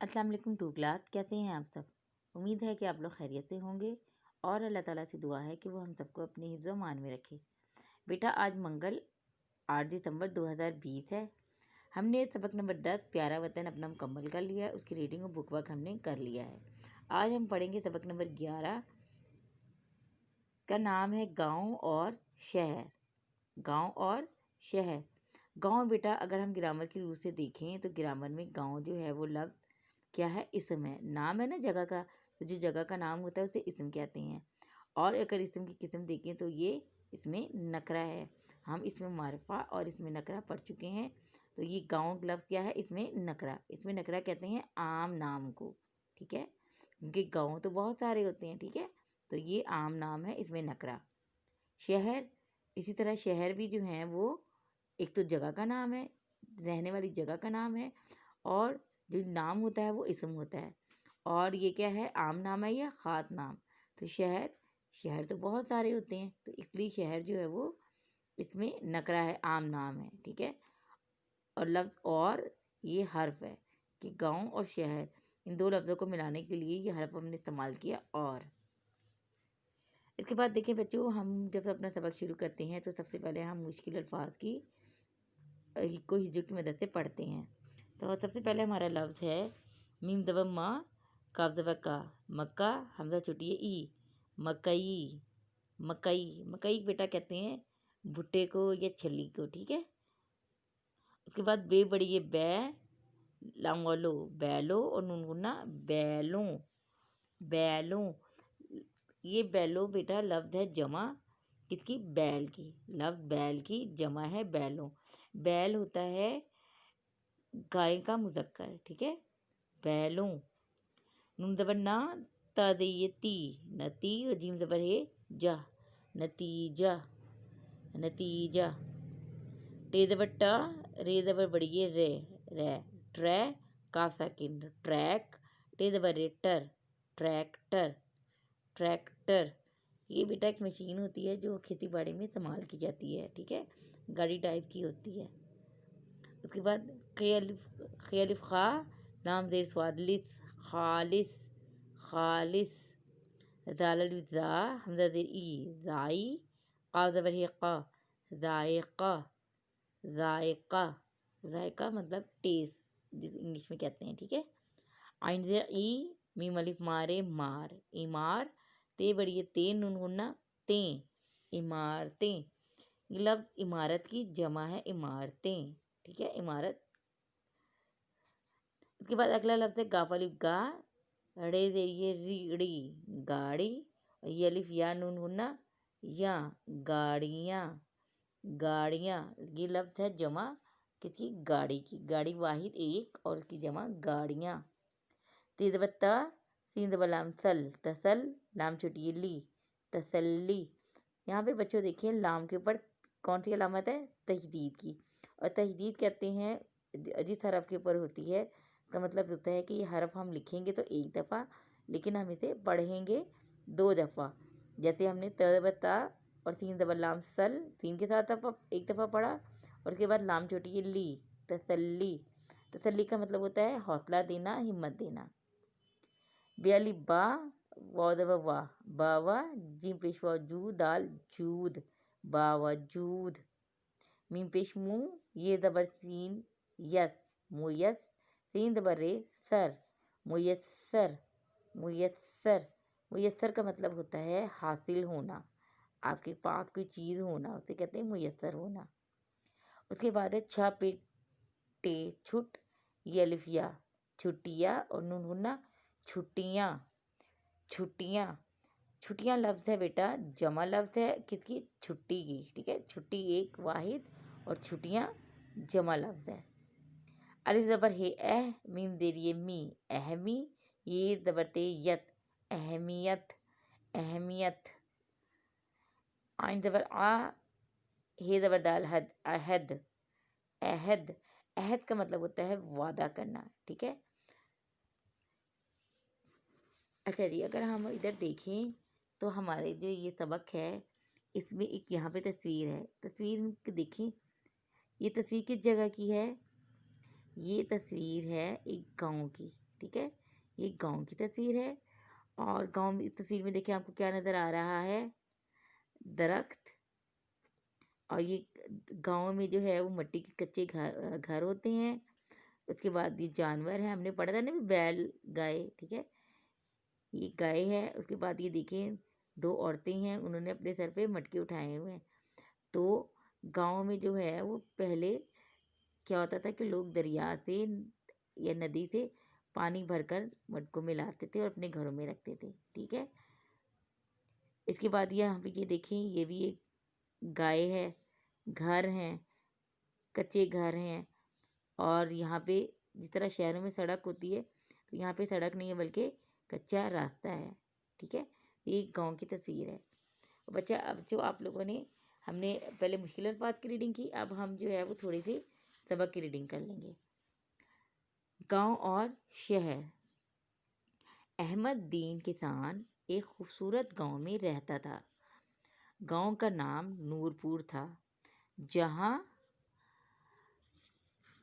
अस्सलाम वालेकुम to class, कैसे हैं आप सब। उम्मीद है कि आप लोग खैरियत से होंगे और अल्लाह ताला से दुआ है कि वो हम सबको अपने हिफ्ज़ व मान में रखे। बेटा आज मंगल 8 दिसंबर 2020 है। हमने सबक नंबर 10 प्यारा वतन अपना मुकम्मल कर लिया है। उसकी रीडिंग और बुक वर्क हमने कर लिया है। आज हम पढ़ेंगे सबक नंबर 11 का नाम है गाँव और शहर। गाँव और शहर। गाँव बेटा अगर हम ग्रामर की रूप से देखें तो ग्रामर में गाँव जो है वो लफ्ज़ क्या है, इसम है, नाम है ना जगह का, तो जो जगह का नाम होता है उसे इसम कहते हैं। और अगर इसम की किस्म देखें तो ये इसमें नकरा है। हम इसमें मारफा और इसमें नकरा पढ़ चुके हैं। तो ये गाँव लफ्ज़ क्या है, इसमें नकरा। इसमें नकरा कहते हैं आम नाम को, ठीक है, क्योंकि गाँव तो बहुत सारे होते हैं, ठीक है, तो ये आम नाम है, इसमें नकरा। शहर, इसी तरह शहर भी जो है वो एक तो जगह का नाम है, रहने वाली जगह का नाम है, और जो नाम होता है वो इसम होता है। और ये क्या है, आम नाम है या ख़ास नाम। तो शहर, शहर तो बहुत सारे होते हैं, तो इसलिए शहर जो है वो इसमें नकरा है, आम नाम है, ठीक है। और लफ्ज़ और ये हर्फ है कि गांव और शहर, इन दो लफ्ज़ों को मिलाने के लिए ये हर्फ हमने इस्तेमाल किया। और इसके बाद देखिए बच्चों, हम जब अपना सबक शुरू करते हैं तो सबसे पहले हम मुश्किल अल्फाज की को हिज्जों की मदद से पढ़ते हैं। तो सबसे पहले हमारा लफ्ज़ है मीम ज़बर मा, काफ ज़बर का, मक्का, हमज़ा छुट्टी ई, मकई। मकई, मकई बेटा कहते हैं भुट्टे को या छली को, ठीक है। उसके बाद बे बड़ी बै, लांगोलो, बैलो, और नून गुन्ना बैलों, बैलों। ये बैलो बेटा लफ्ज़ है जमा किसकी, बैल की। लफ्ज़ बैल की जमा है बैलों। बैल होता है गाय का मुज़क्कर, ठीक है, बैलों। नून ज़बर ना, ता दे ये ती, नती, और जीम ज़बर है जा, नतीजा, नतीजा। टे ज़बर टा, रे ज़बर बड़ी ये रे, रे, ट्रै, काफ साकिन, ट्रैक। टे ज़बर रे टर, ट्रैक्टर, ट्रैक्टर। ये बेटा एक मशीन होती है जो खेती बाड़ी में इस्तेमाल की जाती है, ठीक है, गाड़ी टाइप की होती है। उसके बाद खे अलिफ खा, लाम ज़ेर स्वाद लिस, खालिस, खालिस। ज़ाल अलिफ ज़ा, हमज़ा ज़ेर ई, ज़ाई। क़ाफ़ ज़बर है क़ा, ज़ायक़ा, ज़ायक़ा। ज़ायक़ा मतलब टेस्ट, जिसे इंग्लिश में कहते हैं, ठीक है। आइन ज़ेर ई, मीम अलिफ मारे मार, इमार। ते बड़ी है ते, नून गुन्ना तें, इमारतें। ये लफ्ज़ इमारत की जमा है इमारतें, ठीक है, इमारत। उसके बाद अगला लफ्ज़ है गाफ अलिफ गा, रे दे ये रीड़ी, गाड़ी। और ये अलिफ या, नून गुन्ना या, गाड़ियाँ, गाड़ियाँ। ये लफ्ज़ है जमा किसकी, गाड़ी की। गाड़ी वाहिद एक और उसकी जमा गाड़ियाँ। तीन बत्ता, सीन लाम सल, तसल, लाम छोटी ली, तसल्ली। यहाँ पे बच्चों देखिए लाम के ऊपर कौन सी अलामत है, तशदीद की। और तशदीद कहते हैं जिस हरफ के ऊपर होती है, का मतलब होता है कि ये हरफ हम लिखेंगे तो एक दफ़ा, लेकिन हम इसे पढ़ेंगे दो दफ़ा। जैसे हमने तबता और सीन ज़बर लाम सल, सीन के साथ एक दफ़ा पढ़ा, और उसके बाद लाम छोटी ये ली, तसल्ली। तसल्ली का मतलब होता है हौसला देना, हिम्मत देना। बेअली बा, वाह, बावा, जीम पेशवा जू, दाल जूद, बावजूद। मीम पेश मुँह, ये ज़बर सीन यस, मुयस। सीन ज़बर रे सर, मुयस्सर, मुयस्सर। मुयस्सर का मतलब होता है हासिल होना, आपके पास कोई चीज़ होना, उसे कहते हैं मुयस्सर होना। उसके बाद है छा पे टे छुट, ये अलिफिया छुट्टियाँ, और नून गुन्ना छुट्टियाँ, छुट्टियाँ। छुट्टियाँ लफ्ज़ है बेटा जमा लफ्ज़ है किसकी, छुट्टी की, ठीक है, छुट्टी एक वाहिद और छुट्टियाँ जमा लफ्ज़ है। अलिफ ज़बर है एह, मीम दे रही है मी, अहमी। ये ज़बर ते यत, अहमियत, अहमियत। आइन ज़बर आ, हे ज़बर दाल हद, अहद, अहद। अहद का मतलब होता है वादा करना, ठीक है। अच्छा जी, अगर हम इधर देखें तो हमारे जो ये सबक है इसमें एक यहाँ पे तस्वीर है। तस्वीर देखें, ये तस्वीर किस जगह की है, ये तस्वीर है एक गांव की, ٹھیک ہے، یہ گاؤں کی تصویر ہے، اور گاؤں کی تصویر میں دیکھیں آپ کو کیا نظر آ رہا ہے، درخت، اور یہ گاؤں میں جو ہے وہ مٹی کے کچے گھر ہوتے ہیں. اس کے بعد یہ جانور ہیں، ہم نے پڑھا تھا نا بیل گائے، ٹھیک ہے، یہ گائے ہے. اس کے بعد یہ دیکھیں 2 عورتیں ہیں، انہوں نے اپنے سر پہ مٹکے اٹھائے ہوئے ہیں. تو گاؤں میں جو ہے وہ پہلے کیا ہوتا تھا کہ لوگ دریا سے یا ندی سے پانی بھر کر مٹکوں میں لاتے تھے اور اپنے گھروں میں رکھتے تھے. ٹھیک ہے، اس کے بعد یہاں پہ یہ دیکھیں، یہ بھی ایک گائے ہے، گھر ہیں، کچے گھر ہیں. اور یہاں پہ جس طرح شہروں میں سڑک ہوتی ہے تو یہاں پہ سڑک نہیں ہے بلکہ کچا راستہ ہے. ٹھیک ہے، یہ گاؤں کی تصویر ہے. بچہ اب جو آپ لوگوں نے، ہم نے پہلے مشکل الفاظ کی ریڈنگ کی، اب ہم جو ہے وہ تھوڑی سی سبق کی ریڈنگ کر لیں گے. گاؤں اور شہر. احمد دین کسان ایک خوبصورت گاؤں میں رہتا تھا. گاؤں کا نام نورپور تھا، جہاں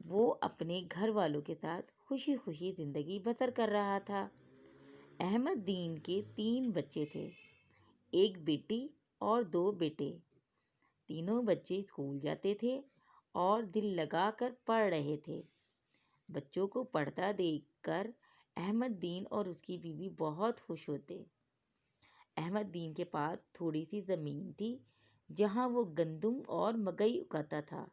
وہ اپنے گھر والوں کے ساتھ خوشی خوشی زندگی بسر کر رہا تھا. احمد دین کے 3 بچے تھے، ایک بیٹی اور 2 بیٹے. تینوں بچے اسکول جاتے تھے اور دل لگا کر پڑھ رہے تھے. بچوں کو پڑھتا دیکھ کر احمد دین اور اس کی بیوی بہت خوش ہوتے. احمد دین کے پاس تھوڑی سی زمین تھی جہاں وہ گندم اور مکئی اگاتا تھا.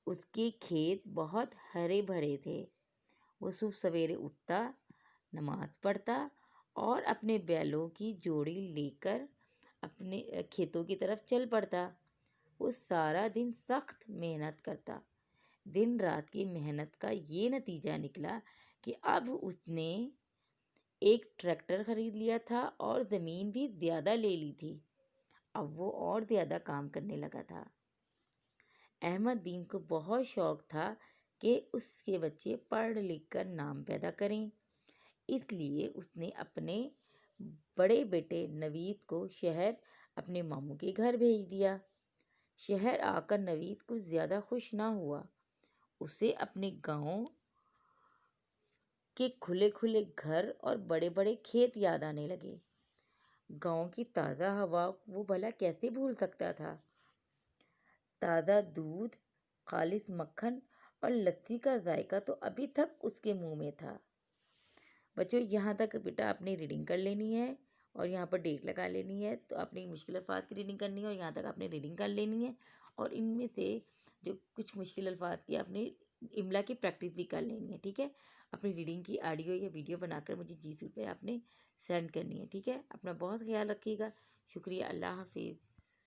اس کے کھیت بہت ہرے بھرے تھے. وہ صبح سویرے اٹھتا، نماز پڑھتا اور اپنے بیلوں کی جوڑی لے کر اپنے کھیتوں کی طرف چل پڑتا. وہ سارا دن سخت محنت کرتا. دن رات کی محنت کا یہ نتیجہ نکلا کہ اب اس نے ایک ٹریکٹر خرید لیا تھا اور زمین بھی زیادہ لے لی تھی. اب وہ اور زیادہ کام کرنے لگا تھا. احمد دین کو بہت شوق تھا کہ اس کے بچے پڑھ لکھ کر نام پیدا کریں. اس لیے اس نے اپنے بڑے بیٹے نوید کو شہر اپنے ماموں کے گھر بھیج دیا. شہر آ کر نوید کچھ زیادہ خوش نہ ہوا. اسے اپنے گاؤں کے کھلے کھلے گھر اور بڑے بڑے کھیت یاد آنے لگے. گاؤں کی تازہ ہوا وہ بھلا کیسے بھول سکتا تھا؟ تازہ دودھ، خالص مکھن اور لسی کا ذائقہ تو ابھی تک اس کے منہ میں تھا. بچوں یہاں تک بیٹا اپنی ریڈنگ کر لینی ہے اور یہاں پر ڈیٹ لگا لینی ہے. تو اپنی مشکل الفاظ کی ریڈنگ کرنی ہے اور یہاں تک آپ نے ریڈنگ کر لینی ہے. اور ان میں سے جو کچھ مشکل الفاظ کی آپ نے املا کی پریکٹس بھی کر لینی ہے. ٹھیک ہے، اپنی ریڈنگ کی آڈیو یا ویڈیو بنا کر مجھے جی سوٹ پہ آپ نے سینڈ کرنی ہے. ٹھیک ہے، اپنا بہت خیال رکھیے گا. شکریہ، اللہ حافظ.